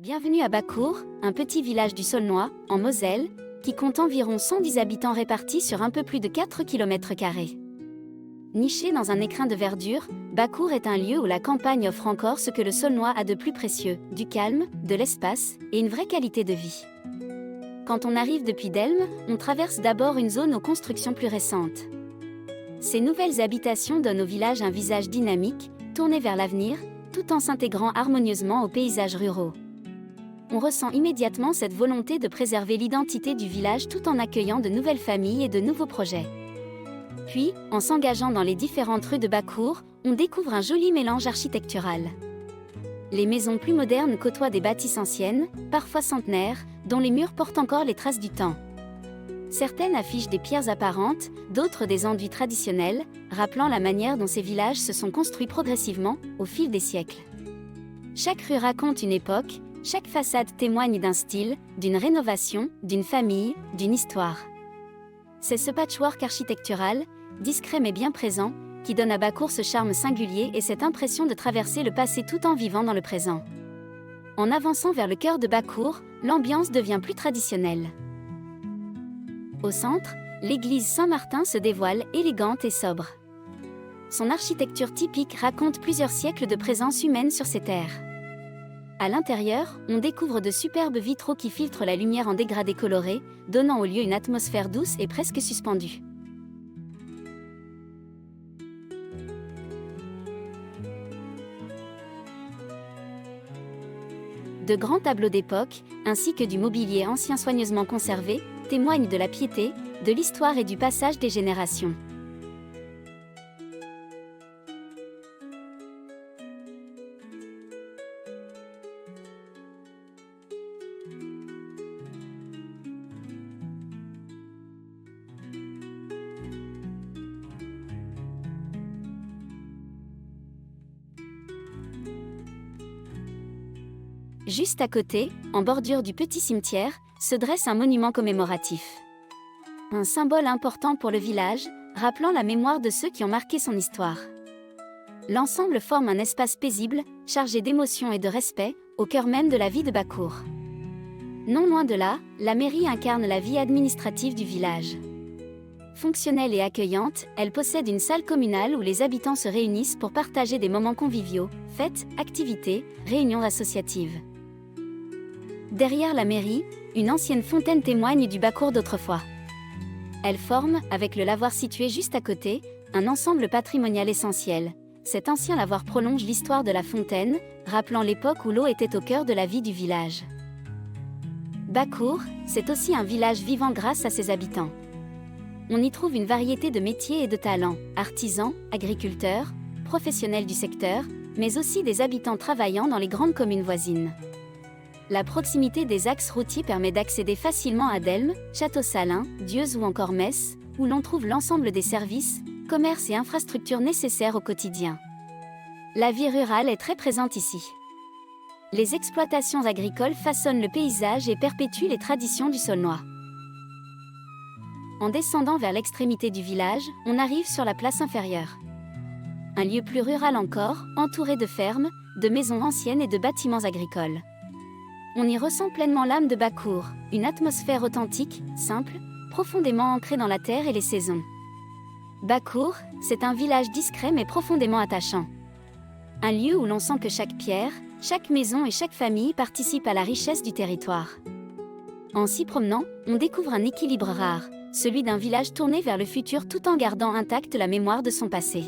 Bienvenue à Bacour, un petit village du Saulnois, en Moselle, qui compte environ 110 habitants répartis sur un peu plus de 4 km². Niché dans un écrin de verdure, Bacour est un lieu où la campagne offre encore ce que le Saulnois a de plus précieux, du calme, de l'espace et une vraie qualité de vie. Quand on arrive depuis Delme, on traverse d'abord une zone aux constructions plus récentes. Ces nouvelles habitations donnent au village un visage dynamique, tourné vers l'avenir, tout en s'intégrant harmonieusement aux paysages ruraux. On ressent immédiatement cette volonté de préserver l'identité du village tout en accueillant de nouvelles familles et de nouveaux projets. Puis, en s'engageant dans les différentes rues de Bacour, on découvre un joli mélange architectural. Les maisons plus modernes côtoient des bâtisses anciennes, parfois centenaires, dont les murs portent encore les traces du temps. Certaines affichent des pierres apparentes, d'autres des enduits traditionnels, rappelant la manière dont ces villages se sont construits progressivement, au fil des siècles. Chaque rue raconte une époque, chaque façade témoigne d'un style, d'une rénovation, d'une famille, d'une histoire. C'est ce patchwork architectural, discret mais bien présent, qui donne à Bacour ce charme singulier et cette impression de traverser le passé tout en vivant dans le présent. En avançant vers le cœur de Bacour, l'ambiance devient plus traditionnelle. Au centre, l'église Saint-Martin se dévoile élégante et sobre. Son architecture typique raconte plusieurs siècles de présence humaine sur ces terres. À l'intérieur, on découvre de superbes vitraux qui filtrent la lumière en dégradé coloré, donnant au lieu une atmosphère douce et presque suspendue. De grands tableaux d'époque, ainsi que du mobilier ancien soigneusement conservé, témoignent de la piété, de l'histoire et du passage des générations. Juste à côté, en bordure du petit cimetière, se dresse un monument commémoratif. Un symbole important pour le village, rappelant la mémoire de ceux qui ont marqué son histoire. L'ensemble forme un espace paisible, chargé d'émotion et de respect, au cœur même de la vie de Bacour. Non loin de là, la mairie incarne la vie administrative du village. Fonctionnelle et accueillante, elle possède une salle communale où les habitants se réunissent pour partager des moments conviviaux, fêtes, activités, réunions associatives. Derrière la mairie, une ancienne fontaine témoigne du Bacour d'autrefois. Elle forme, avec le lavoir situé juste à côté, un ensemble patrimonial essentiel. Cet ancien lavoir prolonge l'histoire de la fontaine, rappelant l'époque où l'eau était au cœur de la vie du village. Bacour, c'est aussi un village vivant grâce à ses habitants. On y trouve une variété de métiers et de talents, artisans, agriculteurs, professionnels du secteur, mais aussi des habitants travaillant dans les grandes communes voisines. La proximité des axes routiers permet d'accéder facilement à Delme, Château-Salins, Dieuze ou encore Metz, où l'on trouve l'ensemble des services, commerces et infrastructures nécessaires au quotidien. La vie rurale est très présente ici. Les exploitations agricoles façonnent le paysage et perpétuent les traditions du Saulnois. En descendant vers l'extrémité du village, on arrive sur la place inférieure. Un lieu plus rural encore, entouré de fermes, de maisons anciennes et de bâtiments agricoles. On y ressent pleinement l'âme de Bacour, une atmosphère authentique, simple, profondément ancrée dans la terre et les saisons. Bacour, c'est un village discret mais profondément attachant. Un lieu où l'on sent que chaque pierre, chaque maison et chaque famille participent à la richesse du territoire. En s'y promenant, on découvre un équilibre rare, celui d'un village tourné vers le futur tout en gardant intacte la mémoire de son passé.